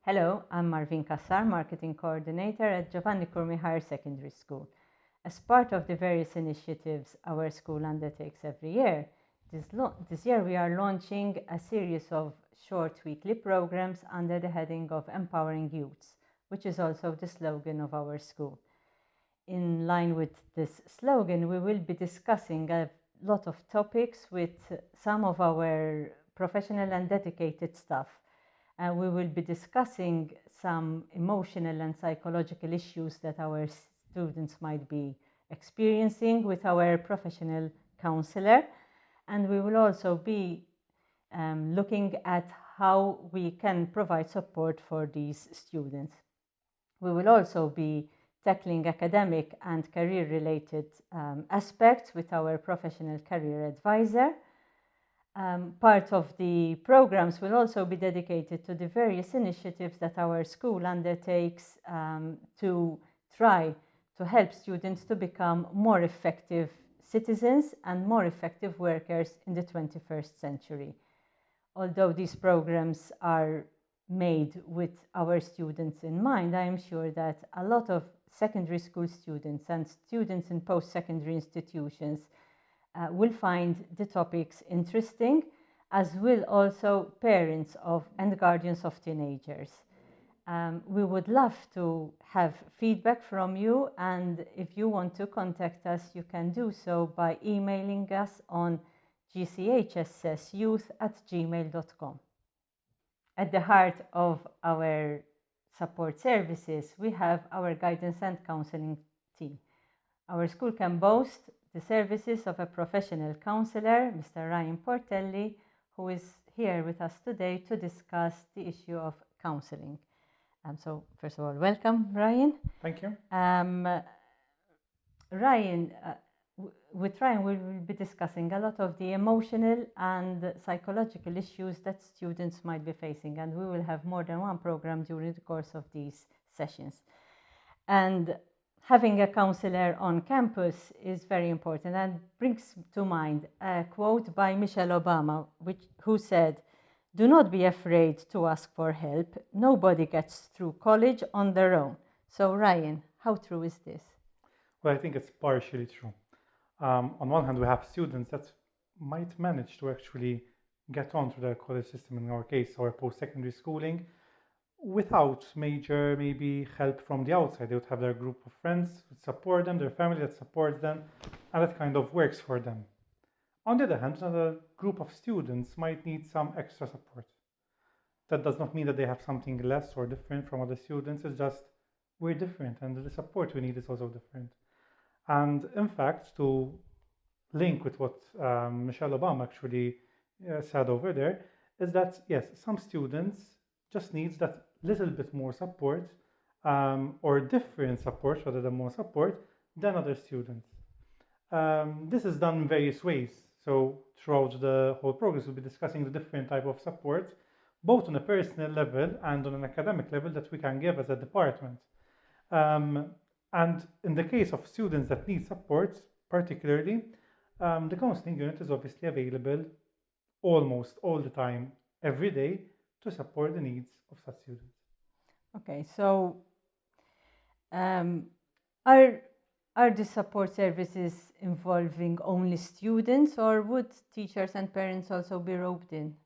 Hello, I'm Marvin Kassar, Marketing Coordinator at Giovanni Curmi Higher Secondary School. As part of the various initiatives our school undertakes every year, this year we are launching a series of short weekly programs under the heading of Empowering Youths, which is also the slogan of our school. In line with this slogan, we will be discussing a lot of topics with some of our professional and dedicated staff. We will be discussing some emotional and psychological issues that our students might be experiencing with our professional counselor. And we will also be looking at how we can provide support for these students. We will also be tackling academic and career-related aspects with our professional career advisor. Part of the programs will also be dedicated to the various initiatives that our school undertakes to try to help students to become more effective citizens and more effective workers in the 21st century. Although these programs are made with our students in mind, I am sure that a lot of secondary school students and students in post-secondary institutions will find the topics interesting, as will also parents of and guardians of teenagers. We would love to have feedback from you, and if you want to contact us, you can do so by emailing us on gchssyouth@gmail.com. At the heart of our support services, we have our guidance and counseling team. Our school can boast the services of a professional counselor, Mr. Ryan Portelli, who is here with us today to discuss the issue of counseling. So, first of all, welcome, Ryan. Thank you. Ryan, with Ryan, we will be discussing a lot of the emotional and psychological issues that students might be facing, and we will have more than one program during the course of these sessions. And having a counselor on campus is very important and brings to mind a quote by Michelle Obama, who said, "Do not be afraid to ask for help. Nobody gets through college on their own." So Ryan, how true is this? Well, I think it's partially true. On one hand, we have students that might manage to actually get onto the college system, in our case, or post-secondary schooling, without major maybe help from the outside. They would have their group of friends that support them, their family that supports them, and that kind of works for them. On the other hand, another group of students might need some extra support. That does not mean that they have something less or different from other students. It's just we're different, and the support we need is also different. And in fact, to link with what Michelle Obama actually said over there, is that yes, some students just needs that little bit more support or different support rather than more support than other students. This is done in various ways. So throughout the whole program, we'll be discussing the different type of support, both on a personal level and on an academic level that we can give as a department. And in the case of students that need support, particularly, the counseling unit is obviously available almost all the time, every day, to support the needs of such students. Okay, so are the support services involving only students, or would teachers and parents also be roped in?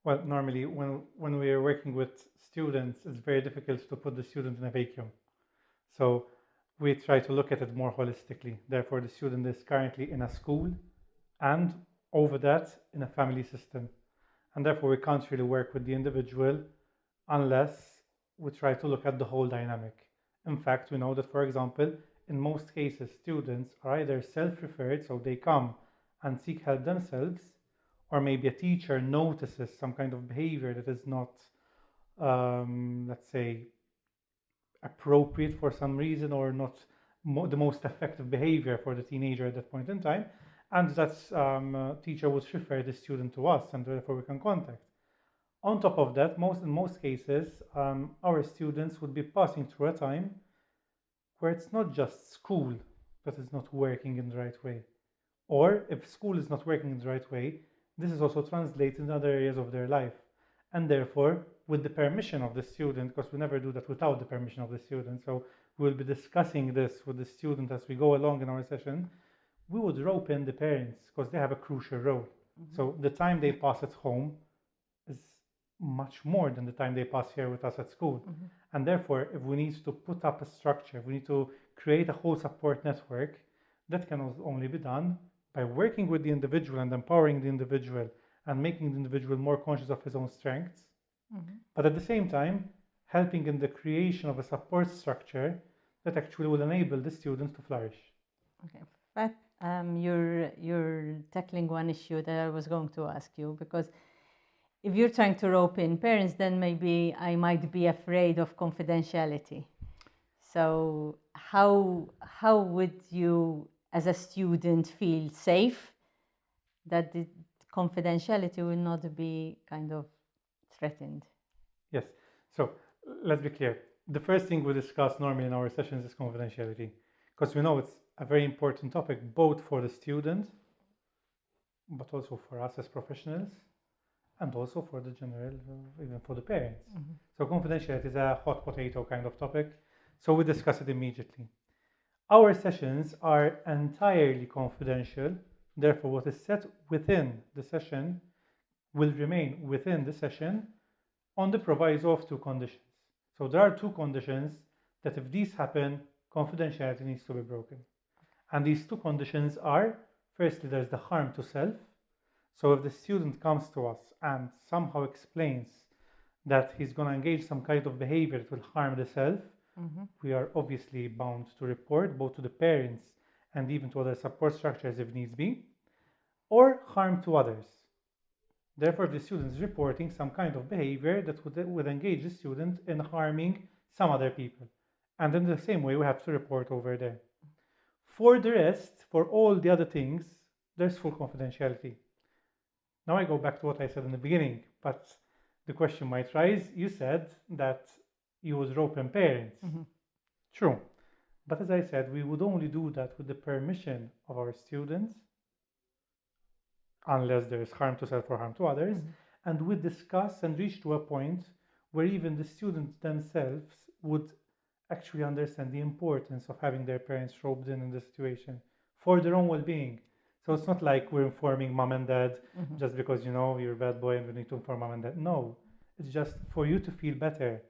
Well, normally when we are working with students, it's very difficult to put the student in a vacuum. So we try to look at it more holistically. Therefore, the student is currently in a school and over that in a family system. And therefore, we can't really work with the individual unless we try to look at the whole dynamic. In fact, we know that, for example, in most cases, students are either self-referred, so they come and seek help themselves, or maybe a teacher notices some kind of behavior that is not, let's say, appropriate for some reason, or not the most effective behavior for the teenager at that point in time, and that teacher would refer the student to us, and therefore we can contact. On top of that, in most cases, our students would be passing through a time where it's not just school that is not working in the right way, or if school is not working in the right way, this is also translated in other areas of their life, and therefore with the permission of the student, because we never do that without the permission of the student. So we'll be discussing this with the student as we go along in our session. We would rope in the parents because they have a crucial role. So the time they pass at home is much more than the time they pass here with us at school. And therefore, if we need to put up a structure, if we need to create a whole support network, that can only be done by working with the individual and empowering the individual and making the individual more conscious of his own strengths. But at the same time, helping in the creation of a support structure that actually will enable the students to flourish. Okay, but you're tackling one issue that I was going to ask you, because if you're trying to rope in parents, then maybe I might be afraid of confidentiality. So how would you, as a student, feel safe that the confidentiality will not be kind of threatened? Yes. So let's be clear. The first thing we discuss normally in our sessions is confidentiality, because we know it's a very important topic both for the student, but also for us as professionals, and also for the general, even for the parents. So confidentiality is a hot potato kind of topic, so we discuss it immediately. Our sessions are entirely confidential, therefore what is said within the session will remain within the session on the proviso of two conditions. So there are two conditions that if these happen, confidentiality needs to be broken. And these two conditions are, firstly, there's the harm to self. So if the student comes to us and somehow explains that he's going to engage some kind of behavior that will harm the self, we are obviously bound to report both to the parents and even to other support structures if needs be, or harm to others. Therefore, if the student is reporting some kind of behavior that would engage the student in harming some other people. And in the same way, we have to report over there. For the rest, for all the other things, there's full confidentiality. Now I go back to what I said in the beginning, but the question might rise. You said that you would rope in parents. True. But as I said, we would only do that with the permission of our students, unless there is harm to self or harm to others, and we discuss and reach to a point where even the students themselves would actually understand the importance of having their parents roped in the situation for their own well-being. So it's not like we're informing mom and dad just because, you know, you're a bad boy and we need to inform mom and dad. No, it's just for you to feel better,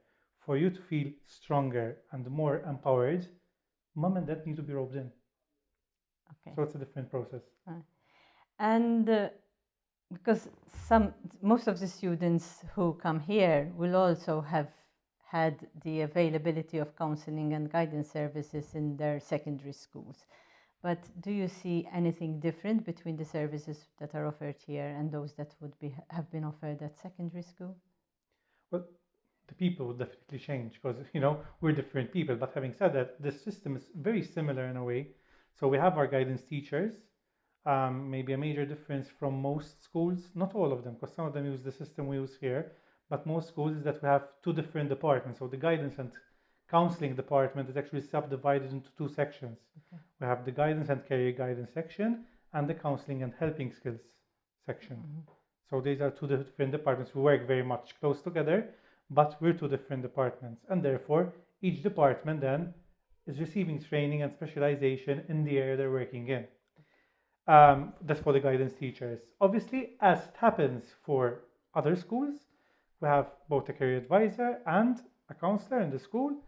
for you to feel stronger and more empowered. Mom and dad need to be roped in. Okay. So it's a different process. And because most of the students who come here will also have had the availability of counselling and guidance services in their secondary schools. But do you see anything different between the services that are offered here and those that would have been offered at secondary school? Well, the people would definitely change because, you know, we're different people. But having said that, the system is very similar in a way. So we have our guidance teachers. Maybe a major difference from most schools, not all of them, because some of them use the system we use here, but most schools is that we have two different departments. So the guidance and counseling department is actually subdivided into two sections. We have the guidance and career guidance section and the counseling and helping skills section. So these are two different departments. We work very much close together, but we're two different departments. And therefore, each department then is receiving training and specialization in the area they're working in. That's for the guidance teachers. Obviously, as it happens for other schools, we have both a career advisor and a counselor in the school.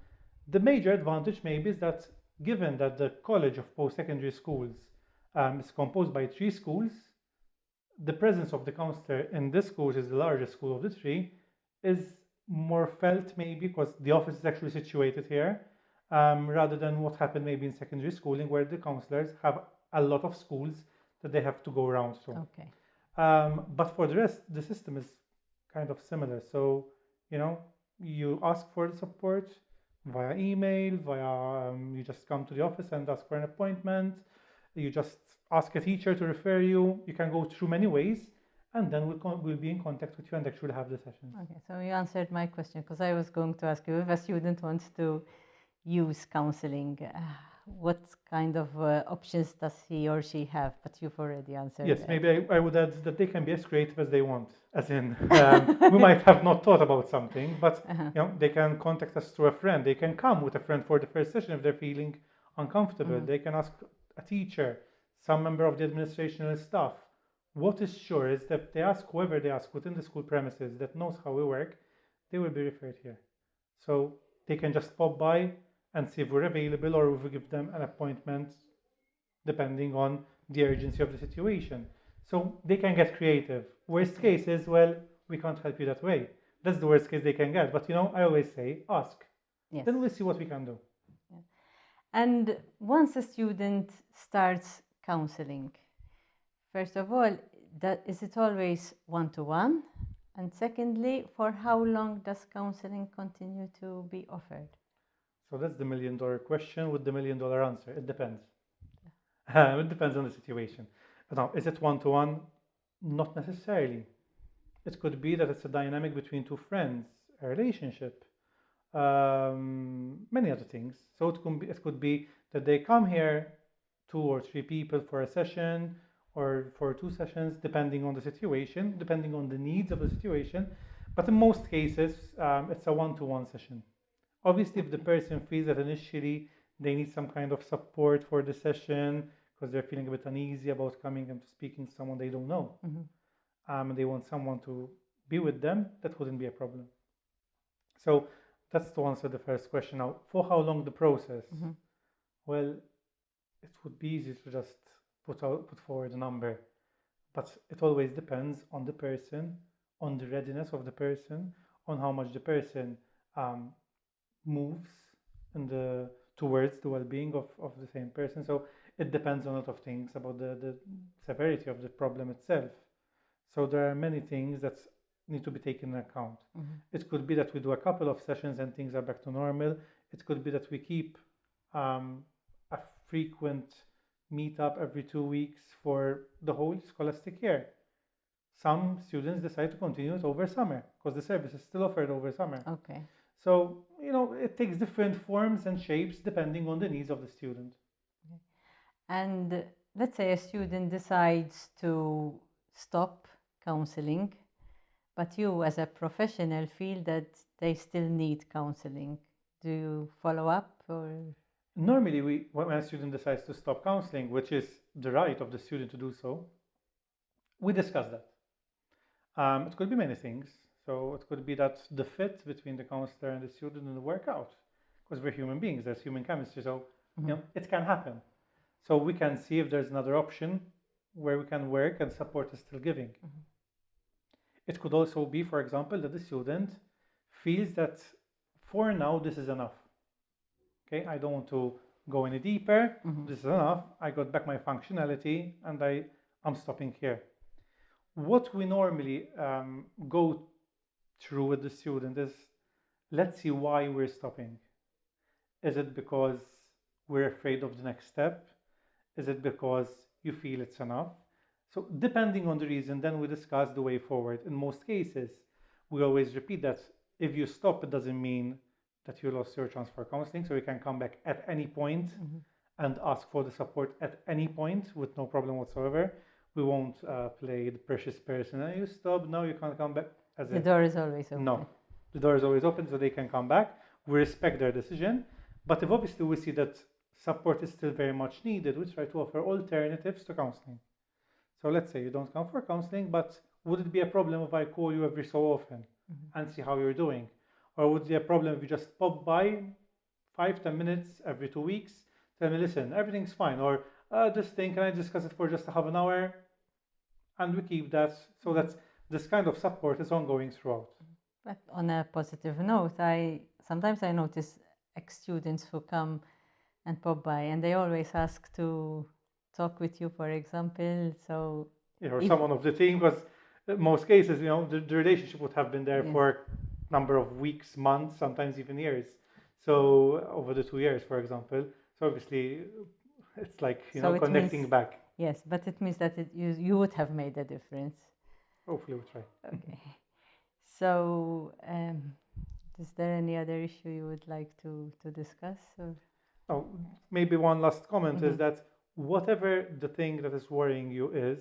The major advantage maybe is that given that the College of Post-Secondary Schools is composed by 3 schools, the presence of the counselor in this school, which is the largest school of the 3, is more felt maybe because the office is actually situated here, rather than what happened maybe in secondary schooling where the counselors have a lot of schools that they have to go around to. Okay. But for the rest, the system is kind of similar. So, you know, you ask for the support via email, you just come to the office and ask for an appointment. You just ask a teacher to refer you. You can go through many ways, and then we'll be in contact with you and actually have the session. Okay, so you answered my question because I was going to ask you if a student wants to use counseling, what kind of options does he or she have? But you've already answered Yes, that. maybe I would add that they can be as creative as they want. As in, we might have not thought about something, but they can contact us through a friend. They can come with a friend for the first session if they're feeling uncomfortable. They can ask a teacher, some member of the administration or staff. What is sure is that they ask whoever they ask within the school premises that knows how we work, they will be referred here. So they can just pop by and see if we're available or if we give them an appointment depending on the urgency of the situation. So they can get creative. Worst case is, well, we can't help you that way. That's the worst case they can get. But I always say, ask. Yes. Then we'll see what we can do. Yeah. And once a student starts counseling, first of all, is it always one-to-one? And secondly, for how long does counseling continue to be offered? So that's the million-dollar question with the million-dollar answer. It depends. It depends on the situation. But now, is it one-to-one? Not necessarily. It could be that it's a dynamic between two friends, a relationship, many other things. So it could be that they come here, 2 or 3 people for a session or for 2 sessions, depending on the situation, depending on the needs of the situation. But in most cases, it's a one-to-one session. Obviously, if the person feels that initially they need some kind of support for the session because they're feeling a bit uneasy about coming and speaking to someone they don't know, and they want someone to be with them, that wouldn't be a problem. So that's to answer the first question. Now, for how long the process? Well, it would be easy to just put forward a number, but it always depends on the person, on the readiness of the person, on how much the person moves towards the well-being of the same person. So it depends on a lot of things about the severity of the problem itself. So there are many things that need to be taken into account. It could be that we do a couple of sessions and things are back to normal. It could be that we keep a frequent meetup every 2 weeks for the whole scholastic year. Some students decide to continue it over summer because the service is still offered over summer. Okay. So, it takes different forms and shapes depending on the needs of the student. Okay. And let's say a student decides to stop counseling, but you as a professional feel that they still need counseling. Do you follow up or? Normally, when a student decides to stop counseling, which is the right of the student to do so, we discuss that. It could be many things. So it could be that the fit between the counselor and the student doesn't work out because we're human beings. There's human chemistry. So it can happen. So we can see if there's another option where we can work and support is still giving. It could also be, for example, that the student feels that for now this is enough. Okay, I don't want to go any deeper. This is enough. I got back my functionality and I'm stopping here. What we normally go through with the student is, let's see why we're stopping. Is it because we're afraid of the next step? Is it because you feel it's enough? So depending on the reason, then we discuss the way forward. In most cases, we always repeat that if you stop, it doesn't mean that you lost your chance for counseling. So you can come back at any point and ask for the support at any point with no problem whatsoever. We won't play the precious person. You stop, now you can't come back. The door is always open. No, the door is always open so they can come back. We respect their decision. But if obviously we see that support is still very much needed, we try to offer alternatives to counseling. So let's say you don't come for counseling, but would it be a problem if I call you every so often and see how you're doing? Or would it be a problem if you just pop by 5-10 minutes every 2 weeks, tell me, listen, everything's fine, or this thing, can I discuss it for just half an hour? And we keep that, so that this kind of support is ongoing throughout. But on a positive note, sometimes I notice ex-students who come and pop by, and they always ask to talk with you, for example. So or someone of the team, because in most cases, the relationship would have been there for a number of weeks, months, sometimes even years. So over the 2 years, for example. So obviously, it's like So connecting back. Yes, but it means that you would have made a difference. Hopefully, we'll try. Okay. So, is there any other issue you would like to discuss? Or? Oh, maybe one last comment is that whatever the thing that is worrying you is,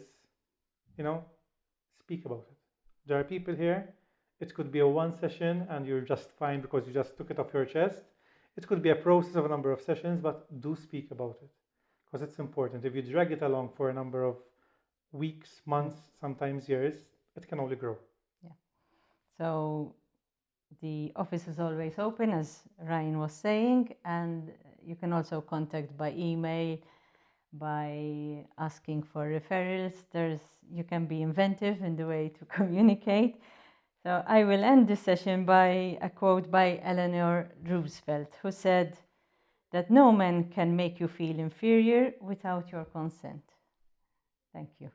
speak about it. There are people here. It could be a one session and you're just fine because you just took it off your chest. It could be a process of a number of sessions, but do speak about it because it's important. If you drag it along for a number of weeks, months, sometimes years, it can only grow. Yeah. So the office is always open, as Ryan was saying, and you can also contact by email, by asking for referrals. You can be inventive in the way to communicate. So I will end this session by a quote by Eleanor Roosevelt, who said that no man can make you feel inferior without your consent. Thank you.